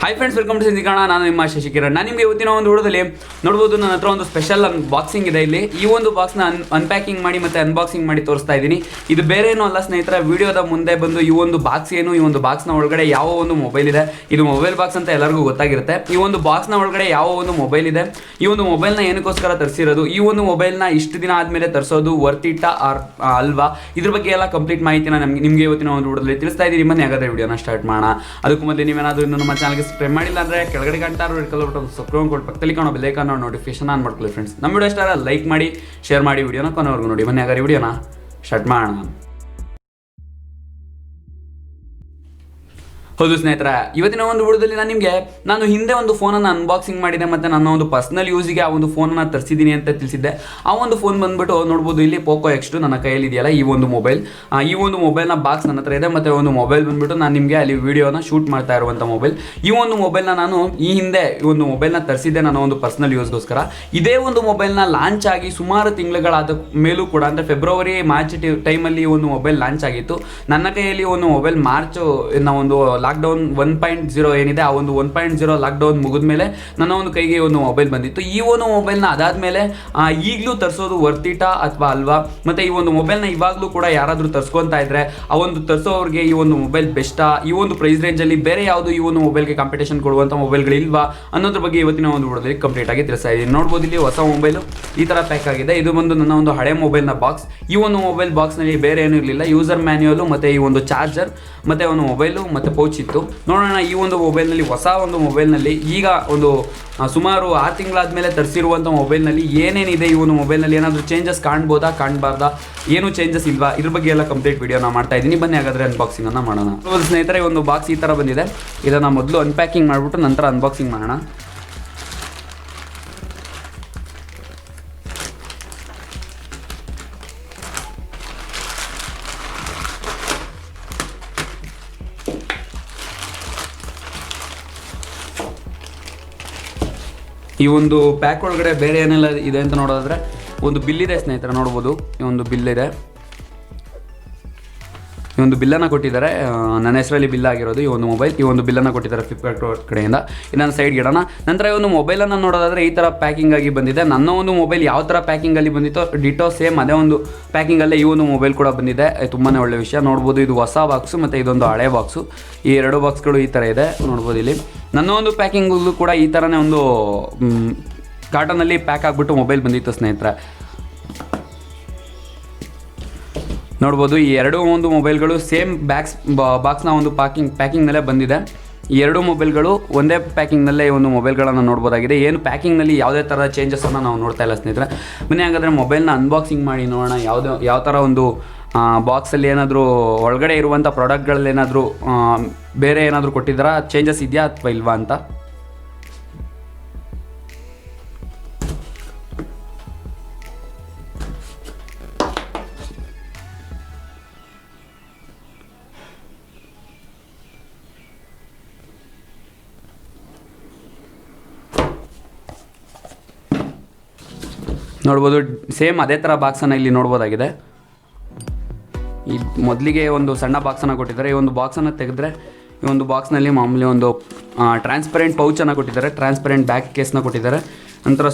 Hi friends, welcome to sense in Kannada. ನಾನು ನಿಮ್ಮ ಶಶಿ ಕಿರಣ್. ನಾನು ನಿಮಗೆ ಇವತ್ತಿನ ಒಂದು ವಿಡಿಯೋದಲ್ಲಿ ನೋಡ್ಬೋದು, ನನ್ನ ಹತ್ರ ಒಂದು ಸ್ಪೆಷಲ್ ಬಾಕ್ಸಿಂಗ್ ಇದೆ. ಇಲ್ಲಿ ಈ ಒಂದು ಬಾಕ್ಸ್ನ ಅನ್ಪ್ಯಾಕಿಂಗ್ ಮಾಡಿ ಮತ್ತೆ ಅನ್ಬಾಕ್ಸಿಂಗ್ ಮಾಡಿ ತೋರಿಸ್ತಾ ಇದ್ದೀನಿ. ಇದು ಬೇರೆ ಏನೂ ಅಲ್ಲ ಸ್ನೇಹಿತರೆ, ವಿಡಿಯೋದ ಮುಂದೆ ಬಂದು ಈ ಒಂದು ಬಾಕ್ಸ್ ಏನು, ಈ ಒಂದು ಬಾಕ್ಸ್ನ ಒಳಗಡೆ ಯಾವ ಒಂದು ಮೊಬೈಲ್ ಇದೆ, ಇದು ಮೊಬೈಲ್ ಬಾಕ್ಸ್ ಅಂತ ಎಲ್ಲರಿಗೂ ಗೊತ್ತಾಗಿರುತ್ತೆ. ಈ ಒಂದು ಬಾಕ್ಸ್ನ ಒಳಗಡೆ ಯಾವ ಒಂದು ಮೊಬೈಲ್ ಇದೆ, ಈ ಒಂದು ಮೊಬೈಲ್ನ ಏನಕ್ಕೋಸ್ಕರ ತರಿಸಿರೋದು, ಈ ಒಂದು ಮೊಬೈಲ್ನ ಇಷ್ಟು ದಿನ ಆದಮೇಲೆ ತರಿಸೋದು ವರ್ತಿಟ್ಟ ಅಲ್ವಾ, ಇದ್ರ ಬಗ್ಗೆ ಎಲ್ಲ ಕಂಪ್ಲೀಟ್ ಮಾಹಿತಿನ ನಿಮಗೆ ಇವತ್ತಿನ ಒಂದು ವಿಡಿಯೋದಲ್ಲಿ ತಿಳಿಸ್ತಾ ಇದ್ದೀನಿ. ಬನ್ನಿ ಹಾಗಾದ್ರೆ ವಿಡಿಯೋನ ಸ್ಟಾರ್ಟ್ ಮಾಡೋಣ. ಅದಕ್ಕೂ ಮೊದಲು ನೀವೇನಾದರೂ ಇನ್ನು ನಮ್ಮ ಚಾನಲ್ಗೆ ಸಬ್ಸ್ಕ್ರೈಬ್ ಮಾಡಿಲ್ಲ ಅಂದರೆ ಕೆಳಗಡೆ ಕಾಣ್ತಾರೋ ರೆಡ್ ಕಲರ್ ಬಟನ್ ಸಬ್ಸ್ಕ್ರೈಬ್ ಕೊಟ್ಟು ಪಕ್ಕದಲ್ಲಿ ಕಾಣೋ ಬೆಲ್ ಐಕಾನ್ ನೋಟಿಫಿಕೇಶನ್ ಆನ್ ಮಾಡ್ಕೊಳ್ಳಿ ಫ್ರೆಂಡ್ಸ್. ನಮ್ಮ ವಿಡಿಯೋ ಇಷ್ಟ ಲೈಕ್ ಮಾಡಿ, ಶೇರ್ ಮಾಡಿ, ವಿಡಿಯೋನ ಕೊನೆವರೆಗೂ ನೋಡಿ. ಬನ್ನಿ ಹಾಗಾದ್ರೆ ವಿಡಿಯೋನ ಸ್ಟಾರ್ಟ್ ಮಾಡೋಣ. ಹೌದು ಸ್ನೇಹಿತರೆ, ಇವತ್ತಿನ ಒಂದು ವಿಡಿಯೋದಲ್ಲಿ ನಾನು ಹಿಂದೆ ಒಂದು ಫೋನನ್ನು ಅನ್ಬಾಕ್ಸಿಂಗ್ ಮಾಡಿದೆ ಮತ್ತು ನನ್ನ ಒಂದು ಪರ್ಸನಲ್ ಯೂಸಿಗೆ ಆ ಒಂದು ಫೋನನ್ನು ತರಿಸಿದ್ದೀನಿ ಅಂತ ತಿಳಿಸಿದ್ದೆ. ಆ ಒಂದು ಫೋನ್ ಬಂದ್ಬಿಟ್ಟು ನೋಡ್ಬೋದು, ಇಲ್ಲಿ POCO X2 ನನ್ನ ಕೈಯಲ್ಲಿ ಇದೆಯಲ್ಲ ಈ ಒಂದು ಮೊಬೈಲ್. ಈ ಒಂದು ಮೊಬೈಲ್ನ ಬಾಕ್ಸ್ ನನ್ನ ಹತ್ರ ಇದೆ ಮತ್ತು ಒಂದು ಮೊಬೈಲ್ ಬಂದ್ಬಿಟ್ಟು ನಾನು ನಿಮಗೆ ಅಲ್ಲಿ ವಿಡಿಯೋನ ಶೂಟ್ ಮಾಡ್ತಾ ಇರುವಂಥ ಮೊಬೈಲ್. ಈ ಒಂದು ಮೊಬೈಲ್ನ ನಾನು ಈ ಹಿಂದೆ ಈ ಒಂದು ಮೊಬೈಲ್ನ ತರಿಸಿದ್ದೆ ನನ್ನ ಒಂದು ಪರ್ಸನಲ್ ಯೂಸ್ಗೋಸ್ಕರ. ಇದೇ ಒಂದು ಮೊಬೈಲ್ನ ಲಾಂಚ್ ಆಗಿ ಸುಮಾರು ತಿಂಗಳುಗಳಾದ ಮೇಲೂ ಕೂಡ, ಅಂದರೆ ಫೆಬ್ರವರಿ ಮಾರ್ಚ್ ಟೈಮಲ್ಲಿ ಈ ಒಂದು ಮೊಬೈಲ್ ಲಾಂಚ್ ಆಗಿತ್ತು. ನನ್ನ ಕೈಯಲ್ಲಿ ಒಂದು ಮೊಬೈಲ್ ಮಾರ್ಚ್ ಒಂದು ಲಾಕ್ಡೌನ್ 1.0 ಏನಿದೆ, ಆ ಒಂದು 1.0 ಲಾಕ್ಡೌನ್ ಮುಗಿದ ಮೇಲೆ ನನ್ನ ಒಂದು ಕೈಗೆ ಒಂದು ಮೊಬೈಲ್ ಬಂದಿತ್ತು. ಈ ಒಂದು ಮೊಬೈಲ್ನ ಅದಾದಮೇಲೆ ಈಗಲೂ ತರಿಸೋದು ವರ್ತಿಟ ಅಥವಾ ಅಲ್ವಾ, ಮತ್ತು ಈ ಒಂದು ಮೊಬೈಲ್ನ ಇವಾಗಲೂ ಕೂಡ ಯಾರಾದರೂ ತರಿಸ್ಕೊತಾ ಇದ್ರೆ ಆ ಒಂದು ತರಿಸೋರಿಗೆ ಈ ಒಂದು ಮೊಬೈಲ್ ಬೆಸ್ಟಾ, ಈ ಒಂದು ಪ್ರೈಸ್ ರೇಂಜಲ್ಲಿ ಬೇರೆ ಯಾವುದು ಈ ಒಂದು ಮೊಬೈಲ್ಗೆ ಕಾಂಪಿಟೇಷನ್ ಕೊಡುವಂಥ ಮೊಬೈಲ್ಗಳಿಲ್ವಾ ಅನ್ನೋದ್ರ ಬಗ್ಗೆ ಇವತ್ತಿನ ಒಂದು ವಿಡಿಯೋದಲ್ಲಿ ಕಂಪ್ಲೀಟ್ ಆಗಿ ತಿಳಿಸ್ತಾ ಇದ್ದೀನಿ. ನೋಡ್ಬೋದು, ಇಲ್ಲಿ ಹೊಸ ಮೊಬೈಲು ಈ ಥರ ಪ್ಯಾಕ್ ಆಗಿದೆ. ಇದು ಬಂದು ನನ್ನ ಒಂದು ಹಳೆ ಮೊಬೈಲ್ನ ಬಾಕ್ಸ್. ಈ ಒಂದು ಮೊಬೈಲ್ ಬಾಕ್ಸ್ನಲ್ಲಿ ಬೇರೆ ಏನೂ ಇರಲಿಲ್ಲ, ಯೂಸರ್ ಮ್ಯಾನ್ಯುಯಲು ಮತ್ತು ಈ ಒಂದು ಚಾರ್ಜರ್ ಮತ್ತು ಒಂದು ಮೊಬೈಲು ಮತ್ತು ಪೌಚ್ ಇತ್ತು. ನೋಡೋಣ ಈ ಒಂದು ಮೊಬೈಲ್ನಲ್ಲಿ, ಹೊಸ ಒಂದು ಮೊಬೈಲ್ನಲ್ಲಿ ಈಗ ಒಂದು ಸುಮಾರು 6 ತಿಂಗಳಾದಮೇಲೆ ತರಿಸಿರುವಂಥ ಮೊಬೈಲ್ನಲ್ಲಿ ಏನೇನಿದೆ, ಈ ಒಂದು ಮೊಬೈಲ್ನಲ್ಲಿ ಏನಾದರೂ ಚೇಂಜಸ್ ಕಾಣ್ಬೋದಾ ಕಾಣಬಾರ್ದಾ, ಏನು ಚೇಂಜಸ್ ಇಲ್ವಾ, ಇದ್ರ ಬಗ್ಗೆ ಎಲ್ಲ ಕಂಪ್ಲೀಟ್ ವಿಡಿಯೋನ ಮಾಡ್ತಾ ಇದ್ದೀನಿ. ಬನ್ನಿ ಹಾಗಾದರೆ ಅನ್ಬಾಕ್ಸಿಂಗನ್ನು ಮಾಡೋಣ. ಸ್ನೇಹಿತರೆ, ಒಂದು ಬಾಕ್ಸ್ ಈ ಥರ ಬಂದಿದೆ. ಇದನ್ನು ಮೊದಲು ಅನ್ಪ್ಯಾಕಿಂಗ್ ಮಾಡಿಬಿಟ್ಟು ನಂತರ ಅನ್ಬಾಕ್ಸಿಂಗ್ ಮಾಡೋಣ. ಈ ಒಂದು ಪ್ಯಾಕ್ ಒಳಗಡೆ ಬೇರೆ ಏನೆಲ್ಲ ಇದೆ ಅಂತ ನೋಡೋದಾದರೆ ಒಂದು ಬಿಲ್ ಇದೆ ಸ್ನೇಹಿತರೆ. ನೋಡ್ಬೋದು, ಈ ಒಂದು ಬಿಲ್ ಇದೆ. ಈ ಒಂದು ಬಿಲ್ಲನ್ನು ಕೊಟ್ಟಿದ್ದಾರೆ, ನನ್ನ ಹೆಸರಲ್ಲಿ ಬಿಲ್ ಆಗಿರೋದು ಈ ಒಂದು ಮೊಬೈಲ್. ಈ ಒಂದು ಬಿಲ್ಲನ್ನು ಕೊಟ್ಟಿದ್ದಾರೆ ಫ್ಲಿಪ್ಕಾರ್ಟ್ ಕಡೆಯಿಂದ. ಇದನ್ನು ಸೈಡ್ಗೆ ಇಡೋಣ. ನಂತರ ಈ ಒಂದು ಮೊಬೈಲನ್ನು ನೋಡೋದಾದರೆ ಈ ಥರ ಪ್ಯಾಕಿಂಗ್ ಆಗಿ ಬಂದಿದೆ. ನನ್ನ ಒಂದು ಮೊಬೈಲ್ ಯಾವ ಥರ ಪ್ಯಾಕಿಂಗಲ್ಲಿ ಬಂದಿತ್ತೋ ಡಿಟೋ ಸೇಮ್ ಅದೇ ಒಂದು ಪ್ಯಾಕಿಂಗಲ್ಲೇ ಈ ಒಂದು ಮೊಬೈಲ್ ಕೂಡ ಬಂದಿದೆ. ತುಂಬಾ ಒಳ್ಳೆ ವಿಷಯ. ನೋಡ್ಬೋದು, ಇದು ಹೊಸ ಬಾಕ್ಸು ಮತ್ತು ಇದೊಂದು ಹಳೆ ಬಾಕ್ಸು. ಈ ಎರಡು ಬಾಕ್ಸ್ಗಳು ಈ ಥರ ಇದೆ. ನೋಡ್ಬೋದು, ಇಲ್ಲಿ ನನ್ನ ಒಂದು ಪ್ಯಾಕಿಂಗಲ್ಲೂ ಕೂಡ ಈ ಥರನೇ ಒಂದು ಕಾರ್ಟನಲ್ಲಿ ಪ್ಯಾಕ್ ಆಗಿಬಿಟ್ಟು ಮೊಬೈಲ್ ಬಂದಿತ್ತು ಸ್ನೇಹಿತರೆ. ನೋಡ್ಬೋದು, ಈ ಎರಡು ಒಂದು ಮೊಬೈಲ್ಗಳು ಸೇಮ್ ಬಾಕ್ಸ್ನ ಒಂದು ಪ್ಯಾಕಿಂಗ್ನಲ್ಲೇ ಬಂದಿದೆ. ಈ ಎರಡು ಮೊಬೈಲ್ಗಳು ಒಂದೇ ಪ್ಯಾಕಿಂಗ್ನಲ್ಲೇ ಈ ಒಂದು ಮೊಬೈಲ್ಗಳನ್ನು ನೋಡ್ಬೋದಾಗಿದೆ. ಏನು ಪ್ಯಾಕಿಂಗ್ನಲ್ಲಿ ಯಾವುದೇ ಥರ ಚೇಂಜಸನ್ನು ನಾವು ನೋಡ್ತಾ ಇಲ್ಲ ಸ್ನೇಹಿತರೆ. ಬನ್ನಿ ಹಾಗಾದರೆ ಮೊಬೈಲ್ನ ಅನ್ಬಾಕ್ಸಿಂಗ್ ಮಾಡಿ ನೋಡೋಣ. ಯಾವ ಥರ ಒಂದು ಬಾಕ್ಸಲ್ಲಿ ಏನಾದರೂ ಒಳಗಡೆ ಇರುವಂಥ ಪ್ರಾಡಕ್ಟ್ಗಳಲ್ಲಿ ಏನಾದರೂ ಬೇರೆ ಏನಾದರೂ ಕೊಟ್ಟಿದ್ದಾರಾ, ಚೇಂಜಸ್ ಇದೆಯಾ ಅಥವಾ ಇಲ್ವಾ ಅಂತ. ನೋಡ್ಬೋದು, ಸೇಮ್ ಅದೇ ಥರ ಬಾಕ್ಸನ್ನು ಇಲ್ಲಿ ನೋಡ್ಬೋದಾಗಿದೆ. ಈ ಮೊದಲಿಗೆ ಒಂದು ಸಣ್ಣ ಬಾಕ್ಸನ್ನು ಕೊಟ್ಟಿದ್ದಾರೆ. ಈ ಒಂದು ಬಾಕ್ಸನ್ನು ತೆಗೆದ್ರೆ ಈ ಒಂದು ಬಾಕ್ಸ್ನಲ್ಲಿ ಮಾಮೂಲಿ ಒಂದು ಟ್ರಾನ್ಸ್ಪರೆಂಟ್ ಪೌಚನ್ನು ಕೊಟ್ಟಿದ್ದಾರೆ, ಟ್ರಾನ್ಸ್ಪರೆಂಟ್ ಬ್ಯಾಕ್ ಕೇಸ್ನ ಕೊಟ್ಟಿದ್ದಾರೆ. ನಂತರ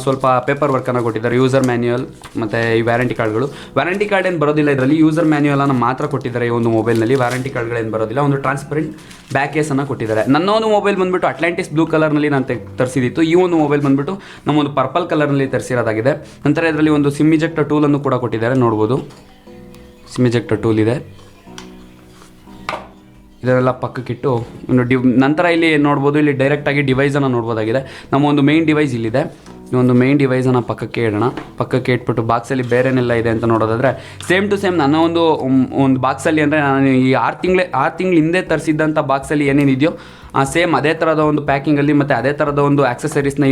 ಸ್ವಲ್ಪ ಪೇಪರ್ ವರ್ಕನ್ನು ಕೊಟ್ಟಿದ್ದಾರೆ, ಯೂಸರ್ ಮ್ಯಾನ್ಯುಯಲ್ ಮತ್ತು ಈ ವ್ಯಾರಂಟಿ ಕಾರ್ಡ್ಗಳು. ವ್ಯಾರಂಟಿ ಕಾರ್ಡ್ ಏನು ಬರೋದಿಲ್ಲ ಇದರಲ್ಲಿ, ಯೂಸರ್ ಮ್ಯಾನ್ಯುಯಲನ್ನು ಮಾತ್ರ ಕೊಟ್ಟಿದ್ದಾರೆ ಈ ಒಂದು ಮೊಬೈಲ್ನಲ್ಲಿ. ವ್ಯಾರಂಟಿ ಕಾರ್ಡ್ಗಳೇನು ಬರೋದಿಲ್ಲ. ಒಂದು ಟ್ರಾನ್ಸ್ಪರೆಂಟ್ ಬ್ಯಾಕ್ ಕೇಸನ್ನು ಕೊಟ್ಟಿದ್ದಾರೆ. ನನ್ನ ಒಂದು ಮೊಬೈಲ್ ಬಂದುಬಿಟ್ಟು ಅಟ್ಲಾಂಟಿಸ್ ಬ್ಲೂ ಕಲರ್ನಲ್ಲಿ ನಾನು ತರಿಸಿದಿತ್ತು. ಈ ಒಂದು ಮೊಬೈಲ್ ಬಂದುಬಿಟ್ಟು ನಮ್ಮೊಂದು ಪರ್ಪಲ್ ಕಲರ್ನಲ್ಲಿ ತರಿಸಿರೋದಾಗಿದೆ. ನಂತರ ಇದರಲ್ಲಿ ಒಂದು ಸಿಮ್ ಇಜೆಕ್ಟರ್ ಟೂಲನ್ನು ಕೂಡ ಕೊಟ್ಟಿದ್ದಾರೆ. ನೋಡ್ಬೋದು, ಸಿಮ್ ಇಜೆಕ್ಟರ್ ಟೂಲ್ ಇದೆ. ಇದರೆಲ್ಲ ಪಕ್ಕಕ್ಕಿಟ್ಟು ನಂತರ ಇಲ್ಲಿ ನೋಡ್ಬೋದು, ಇಲ್ಲಿ ಡೈರೆಕ್ಟಾಗಿ ಡಿವೈಸನ್ನು ನೋಡ್ಬೋದಾಗಿದೆ. ನಮ್ಮ ಒಂದು ಮೇನ್ ಡಿವೈಸ್ ಇಲ್ಲಿದೆ. ಈ ಒಂದು ಮೇನ್ ಡಿವೈಸನ್ನು ಪಕ್ಕಕ್ಕೆ ಇಡೋಣ. ಪಕ್ಕಕ್ಕೆ ಇಟ್ಬಿಟ್ಟು ಬಾಕ್ಸಲ್ಲಿ ಬೇರೆನೆಲ್ಲ ಇದೆ ಅಂತ ನೋಡೋದಾದರೆ ಸೇಮ್ ಟು ಸೇಮ್ ನನ್ನ ಒಂದು ಬಾಕ್ಸಲ್ಲಿ, ಅಂದರೆ ನಾನು ಈ 6 ತಿಂಗಳು ಹಿಂದೆ ತರಿಸಿದ್ದಂಥ ಬಾಕ್ಸಲ್ಲಿ ಏನೇನಿದೆಯೋ ಸೇಮ್ ಅದೇ ಥರದ ಒಂದು ಪ್ಯಾಕಿಂಗಲ್ಲಿ ಮತ್ತು ಅದೇ ಥರದ ಒಂದು ಆಕ್ಸೆಸರೀಸ್ನ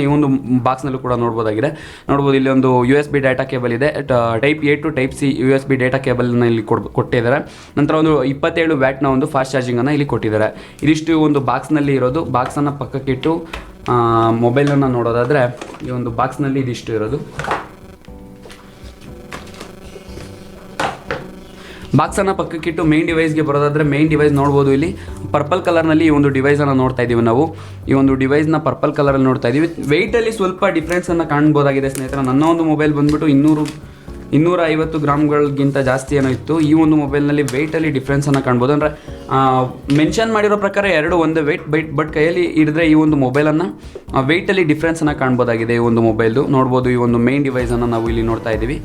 ಈ ಒಂದು ಬಾಕ್ಸ್ನಲ್ಲೂ ಕೂಡ ನೋಡ್ಬೋದಾಗಿದೆ. ನೋಡ್ಬೋದು, ಇಲ್ಲಿ ಒಂದು USB ಡೇಟಾ ಕೇಬಲ್ ಇದೆ. Type A to type C USB data ಕೇಬಲ್ನ ಇಲ್ಲಿ ಕೊಟ್ಟಿದ್ದಾರೆ. ನಂತರ ಒಂದು 27 ವ್ಯಾಟ್ನ ಒಂದು ಫಾಸ್ಟ್ ಚಾರ್ಜಿಂಗನ್ನು ಇಲ್ಲಿ ಕೊಟ್ಟಿದ್ದಾರೆ. ಇದಿಷ್ಟು ಒಂದು ಬಾಕ್ಸ್ನಲ್ಲಿ ಇರೋದು. ಬಾಕ್ಸನ್ನು ಪಕ್ಕಕ್ಕಿಟ್ಟು ಮೊಬೈಲನ್ನು ನೋಡೋದಾದರೆ ಈ ಒಂದು ಬಾಕ್ಸ್ನಲ್ಲಿ ಇದಿಷ್ಟು ಇರೋದು. ಬಾಕ್ಸನ್ನು ಪಕ್ಕಕ್ಕಿಟ್ಟು ಮೇನ್ ಡಿವೈಸ್ಗೆ ಬರೋದಾದರೆ ಮೇನ್ ಡಿವೈಸ್ ನೋಡ್ಬೋದು. ಇಲ್ಲಿ ಪರ್ಪಲ್ ಕಲರ್ನಲ್ಲಿ ಈ ಒಂದು ಡಿವೈಸನ್ನು ನೋಡ್ತಾ ಇದ್ದೀವಿ ನಾವು. ಈ ಒಂದು ಡಿವೈಸ್ನ ಪರ್ಪಲ್ ಕಲರಲ್ಲಿ ನೋಡ್ತಾ ಇದ್ದೀವಿ. ವೆಯ್ಟಲ್ಲಿ ಸ್ವಲ್ಪ ಡಿಫ್ರೆನ್ಸನ್ನು ಕಾಣ್ಬೋದಾಗಿದೆ ಸ್ನೇಹಿತರೆ. ನನ್ನ ಒಂದು ಮೊಬೈಲ್ ಬಂದುಬಿಟ್ಟು 250 ಗ್ರಾಮ್ಗಳಿಗಿಂತ ಜಾಸ್ತಿ ಏನೋ ಇತ್ತು. ಈ ಒಂದು ಮೊಬೈಲ್ನಲ್ಲಿ ವೆಯ್ಟಲ್ಲಿ ಡಿಫ್ರೆನ್ಸನ್ನು ಕಾಣ್ಬೋದು. ಅಂದರೆ ಮೆನ್ಷನ್ ಮಾಡಿರೋ ಪ್ರಕಾರ ಎರಡು ಒಂದೇ ವೆಯ್ಟ್, ಬಟ್ ಕೈಯಲ್ಲಿ ಹಿಡಿದ್ರೆ ಈ ಒಂದು ಮೊಬೈಲನ್ನು ವೆಯ್ಟಲ್ಲಿ ಡಿಫ್ರೆನ್ಸನ್ನು ಕಾಣ್ಬೋದಾಗಿದೆ. ಈ ಒಂದು ಮೊಬೈಲ್ದು ನೋಡ್ಬೋದು. ಈ ಒಂದು ಮೇನ್ ಡಿವೈಸನ್ನು ನಾವು ಇಲ್ಲಿ ನೋಡ್ತಾ ಇದ್ದೀವಿ.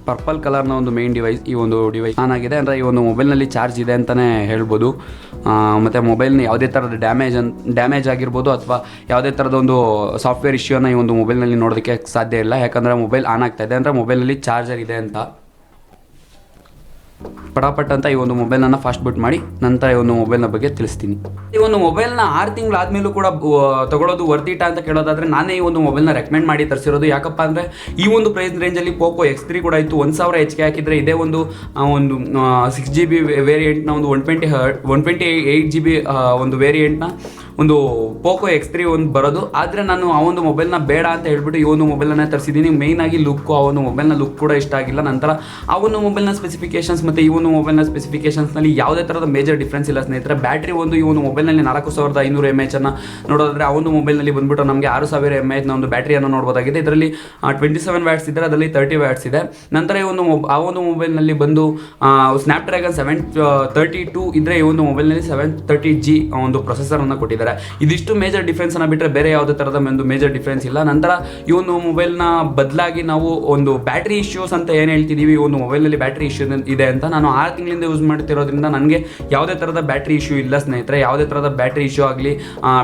ಪರ್ಪಲ್ ಕಲರ್ನ ಒಂದು ಮೇನ್ ಡಿವೈಸ್. ಈ ಒಂದು ಡಿವೈಸ್ ಆನ್ ಆಗಿದೆ ಅಂದರೆ ಈ ಒಂದು ಮೊಬೈಲ್ನಲ್ಲಿ ಚಾರ್ಜ್ ಇದೆ ಅಂತಲೇ ಹೇಳ್ಬೋದು. ಮತ್ತು ಮೊಬೈಲ್ನ ಯಾವುದೇ ಥರದ ಡ್ಯಾಮೇಜ್ ಆಗಿರ್ಬೋದು ಅಥವಾ ಯಾವುದೇ ಥರದ ಒಂದು ಸಾಫ್ಟ್ವೇರ್ ಇಶ್ಯೂನ ಈ ಒಂದು ಮೊಬೈಲ್ನಲ್ಲಿ ನೋಡೋದಕ್ಕೆ ಸಾಧ್ಯ ಇಲ್ಲ. ಯಾಕಂದರೆ ಮೊಬೈಲ್ ಆನ್ ಆಗ್ತಾ ಇದೆ ಅಂದರೆ ಮೊಬೈಲಲ್ಲಿ ಚಾರ್ಜರ್ ಇದೆ ಅಂತ. ಪಟಾಪಟ್ ಅಂತ ಈ ಒಂದು ಮೊಬೈಲನ್ನು ಫಾಸ್ಟ್ ಬೂಟ್ ಮಾಡಿ ನಂತರ ಈ ಒಂದು ಮೊಬೈಲ್ನ ಬಗ್ಗೆ ತಿಳಿಸ್ತೀನಿ. ಈ ಒಂದು ಮೊಬೈಲ್ನ 6 ತಿಂಗಳಾದ್ಮೇಲೂ ಕೂಡ ತಗೊಳ್ಳೋದು ವರ್ತಿಟ ಅಂತ ಕೇಳೋದಾದರೆ ನಾನೇ ಈ ಒಂದು ಮೊಬೈಲ್ನ ರೆಕಮೆಂಡ್ ಮಾಡಿ ತರಿಸಿರೋದು. ಯಾಕಪ್ಪ ಅಂದರೆ ಈ ಒಂದು ಪ್ರೈಸ್ ರೇಂಜಲ್ಲಿ POCO X3 ಕೂಡ ಇತ್ತು. 1000 ಹೆಚ್ಚಿಗೆ ಹಾಕಿದರೆ ಇದೇ ಒಂದು 6GB ವೇರಿಯಂಟ್ನ ಒಂದು 128GB ಒಂದು ವೇರಿಯಂಟ್ನ ಒಂದು POCO X3 ಒಂದು ಬರೋದು. ಆದರೆ ನಾನು ಆ ಒಂದು ಮೊಬೈಲ್ನ ಬೇಡ ಅಂತ ಹೇಳ್ಬಿಟ್ಟು ಈ ಒಂದು ಮೊಬೈಲನ್ನು ತರಿಸಿದ್ದೀನಿ. ಮೇಯ್ನಾಗಿ ಲುಕ್ಕು, ಆ ಒಂದು ಮೊಬೈಲ್ನ ಲುಕ್ ಕೂಡ ಇಷ್ಟ ಆಗಿಲ್ಲ. ನಂತರ ಆ ಒಂದು ಮೊಬೈಲ್ನ ಸ್ಪೆಸಿಫಿಕೇಷನ್ಸ್ ಮತ್ತು ಈ ಒಂದು ಮೊಬೈಲ್ನ ಸ್ಪೆಸಿಫಿಕೇಷನ್ಸ್ನಲ್ಲಿ ಯಾವುದೇ ಥರದ ಮೇಜರ್ ಡಿಫ್ರೆನ್ಸ್ ಇಲ್ಲ ಸ್ನೇಹಿತರೆ. ಬ್ಯಾಟ್ರಿ ಈ ಒಂದು ಮೊಬೈಲ್ನಲ್ಲಿ 4500 mAh ನೋಡೋದಾದರೆ ಆ ಒಂದು ಮೊಬೈಲ್ನಲ್ಲಿ ಬಂದುಬಿಟ್ಟು ನಮಗೆ 6000 mAh ಒಂದು ಬ್ಯಾಟ್ರಿಯನ್ನು ನೋಡ್ಬೋದಾಗಿದೆ. ಇದರಲ್ಲಿ 27 ವ್ಯಾಟ್ಸ್ ಇದ್ದರೆ ಅದರಲ್ಲಿ 30 ವ್ಯಾಟ್ಸ್ ಇದೆ. ನಂತರ ಆ ಒಂದು ಮೊಬೈಲ್ನಲ್ಲಿ ಬಂದು ಸ್ನ್ಯಾಪ್ಡ್ರ್ಯಾಗನ್ 732 ಇದ್ದರೆ ಈ ಒಂದು ಮೊಬೈಲ್ನಲ್ಲಿ 730G ಒಂದು ಪ್ರೊಸೆಸರನ್ನು ಕೊಟ್ಟಿದ್ದಾರೆ. ಇದಿಷ್ಟು ಮೇಜರ್ ಡಿಫ್ರೆನ್ಸ್ ಅನ್ನು ಬಿಟ್ಟರೆ ಬೇರೆ ಯಾವುದೇ ಥರದ ಒಂದು ಮೇಜರ್ ಡಿಫ್ರೆನ್ಸ್ ಇಲ್ಲ. ನಂತರ ಈ ಒಂದು ಮೊಬೈಲ್ನ ಬದಲಾಗಿ ನಾವು ಒಂದು ಬ್ಯಾಟ್ರಿ ಇಶ್ಯೂಸ್ ಅಂತ ಏನು ಹೇಳ್ತಿದ್ದೀವಿ, ಈ ಒಂದು ಮೊಬೈಲ್ನಲ್ಲಿ ಬ್ಯಾಟ್ರಿ ಇಶ್ಯೂ ಇದೆ ಅಂತ ನಾನು 6 ತಿಂಗಳಿಂದ ಯೂಸ್ ಮಾಡ್ತಿರೋದ್ರಿಂದ ನನಗೆ ಯಾವುದೇ ಥರದ ಬ್ಯಾಟ್ರಿ ಇಶ್ಯೂ ಇಲ್ಲ ಸ್ನೇಹಿತರೆ. ಯಾವುದೇ ಥರದ ಬ್ಯಾಟ್ರಿ ಇಶ್ಯೂ ಆಗಲಿ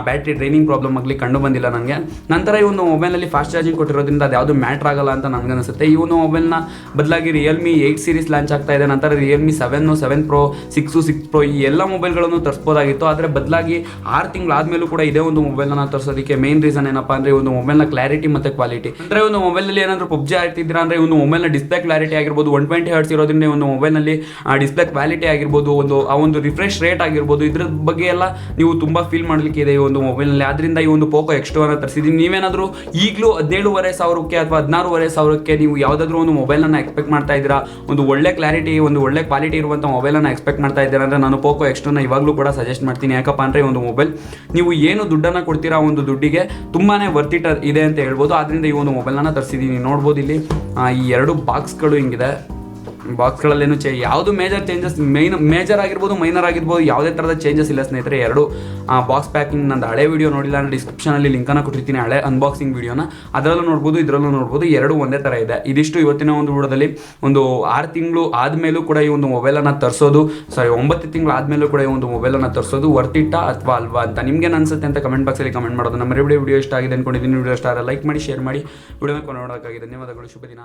ಬ್ಯಾಟ್ರಿ ಡ್ರೈನಿಂಗ್ ಪ್ರಾಬ್ಲಮ್ ಆಗಲಿ ಕಂಡು ಬಂದಿಲ್ಲ ನನಗೆ. ನಂತರ ಈ ಒಂದು ಮೊಬೈಲ್ನಲ್ಲಿ ಫಾಸ್ಟ್ ಚಾರ್ಜಿಂಗ್ ಕೊಟ್ಟಿರೋದ್ರಿಂದ ಅದು ಯಾವುದು ಮ್ಯಾಟ್ರ್ ಆಗಲ್ಲ ಅಂತ ನನಗನ್ನಿಸುತ್ತೆ. ಈ ಒಂದು ಮೊಬೈಲ್ನ ಬದಲಾಗಿ ರಿಯಲ್ಮಿ 8 ಸೀರೀಸ್ ಲಾಂಚ್ ಆಗ್ತಾ ಇದೆ. ನಂತರ ರಿಯಲ್ಮಿ 7 Pro 6 Pro ಈ ಎಲ್ಲ ಮೊಬೈಲ್ಗಳನ್ನು ತರಿಸ್ಬೋದಾಗಿತ್ತು. ಆದರೆ ಬದಲಾಗಿ 6 ತಿಂಗಳಾದ್ಮೇಲೂ ಕೂಡ ಇದೇ ಒಂದು ಮೊಬೈಲ್ನ ತರಿಸೋದಕ್ಕೆ ಮೇನ್ ರೀಸನ್ ಏನಪ್ಪ ಅಂದರೆ ಈ ಒಂದು ಮೊಬೈಲ್ನ ಕ್ಲಾರಿಟಿ ಮತ್ತು ಕ್ವಾಲಿಟಿ. ಅಂದರೆ ಒಂದು ಮೊಬೈಲಲ್ಲಿ ಏನಾದರೂ PUBG ಆಡ್ತಿದ್ದೀರಾ ಅಂದರೆ ಒಂದು ಮೊಬೈಲ್ನ ಡಿಸ್ಪ್ಲೇ ಕ್ಲಾರಿಟಿ ಆಗಿರ್ಬೋದು 120 Hz ಇರೋದ್ರಿಂದ ಒಂದು ಮೊಬೈಲ್ನಲ್ಲಿ ಡಿಸ್ಪ್ಲೇ ಕ್ವಾಲಿಟಿ ಆಗಿರ್ಬೋದು, ಆ ಒಂದು ರಿಫ್ರೆಶ್ ರೇಟ್ ಆಗಿರ್ಬೋದು, ಇದ್ರ ಬಗ್ಗೆ ಎಲ್ಲ ನೀವು ತುಂಬ ಫೀಲ್ ಮಾಡಲಿಕ್ಕೆ ಇದೆ ಈ ಒಂದು ಮೊಬೈಲ್ನಲ್ಲಿ. ಆದ್ದರಿಂದ ಈ ಒಂದು POCO X2 ಅನ್ನು ತರಿಸಿದ್ದೀನಿ. ನೀವೇನಾದರೂ ಈಗಲೂ 17,500 ಅಥವಾ 16,500 ನೀವು ಯಾವುದಾದ್ರೂ ಒಂದು ಮೊಬೈಲನ್ನು ಎಕ್ಸ್ಪೆಕ್ಟ್ ಮಾಡ್ತಾ ಇದ್ದೀರಾ, ಒಂದು ಒಳ್ಳೆ ಕ್ಲಾರಿಟಿ ಒಂದು ಒಳ್ಳೆ ಕ್ವಾಲಿಟಿ ಇರುವಂಥ ಮೊಬೈಲನ್ನು ಎಕ್ಸ್ಪೆಕ್ಟ್ ಮಾಡ್ತಾ ಇದ್ದೀರಾ ಅಂದರೆ ನಾನು POCO X2ನ ಇವಾಗಲೂ ಕೂಡ ಸಜೆಸ್ಟ್ ಮಾಡ್ತೀನಿ. ಯಾಕಪ್ಪ ಅಂದರೆ ಈ ಒಂದು ಮೊಬೈಲ್ ನೀವು ಏನು ದುಡ್ಡನ್ನು ಕೊಡ್ತೀರಾ ಒಂದು ದುಡ್ಡಿಗೆ ತುಂಬಾ ವರ್ತಿಟ ಇದೆ ಅಂತ ಹೇಳ್ಬೋದು. ಆದ್ದರಿಂದ ಈ ಒಂದು ಮೊಬೈಲನ್ನು ತರಿಸಿದ್ದೀನಿ. ನೋಡ್ಬೋದು ಇಲ್ಲಿ ಈ 2 ಬಾಕ್ಸ್ಗಳು ಹಿಂಗಿದೆ. ಬಾಕ್ಸ್ಗಳಲ್ಲೇನು ಯಾವುದು ಮೇಜರ್ ಚೇಂಜಸ್ ಮೇಜರ್ ಆಗಿರ್ಬೋದು ಮೈನರ್ ಆಗಿರ್ಬೋದು ಯಾವುದೇ ಥರದ ಚೇಂಜಸ್ ಇಲ್ಲ ಸ್ನೇಹಿತರೆ. 2 ಬಾಕ್ಸ್ ಪ್ಯಾಕಿಂಗ್ ನಂದು ಹಳೆ ವಿಡಿಯೋ ನೋಡಿಲ್ಲ ಅಂದರೆ ಡಿಸ್ಕ್ರಿಪ್ಷನಲ್ಲಿ ಲಿಂಕನ್ನು ಕೊಟ್ಟಿರ್ತೀನಿ, ಹಳೆ ಅನ್ಬಾಕ್ಸಿಂಗ್ ವಿಡಿಯೋನ. ಅದರಲ್ಲೂ ನೋಡ್ಬೋದು, ಇದರಲ್ಲೂ ನೋಡ್ಬೋದು. 2 ಒಂದೇ ಥರ ಇದೆ. ಇದಿಷ್ಟು ಇವತ್ತಿನ ಒಂದು ವಿಡಿಯೋದಲ್ಲಿ. ಒಂದು 6 ತಿಂಗಳು ಆದಮೇಲೂ ಕೂಡ ಈ ಒಂದು ಮೊಬೈಲನ್ನು ತರಿಸೋದು 9 ತಿಂಗಳು ಆದಮೇಲೂ ಕೂಡ ಈ ಒಂದು ಮೊಬೈಲನ್ನು ತರಿಸೋದು ವರ್ತಿಟ ಅಥವಾ ಅಲ್ವಾ ಅಂತ ನಿಮ್ಗೇನು ಅನ್ಸುತ್ತೆ ಅಂತ ಕಮೆಂಟ್ ಬಾಕ್ಸಲ್ಲಿ ಕಮೆಂಟ್ ಮಾಡೋದು. ನಮ್ಮ ವಿಡಿಯೋ ಇಷ್ಟ ಆಗಿದೆ ಅಂದ್ಕೊಂಡಿದ್ದೀನಿ. ವಿಡಿಯೋ ಇಷ್ಟ ಆದರೆ ಲೈಕ್ ಮಾಡಿ, ಶೇರ್ ಮಾಡಿ, ವಿಡಿಯೋನ ನೋಡೋಕ್ಕಾಗಿ ಧನ್ಯವಾದಗಳು. ಶುಭ ದಿನ.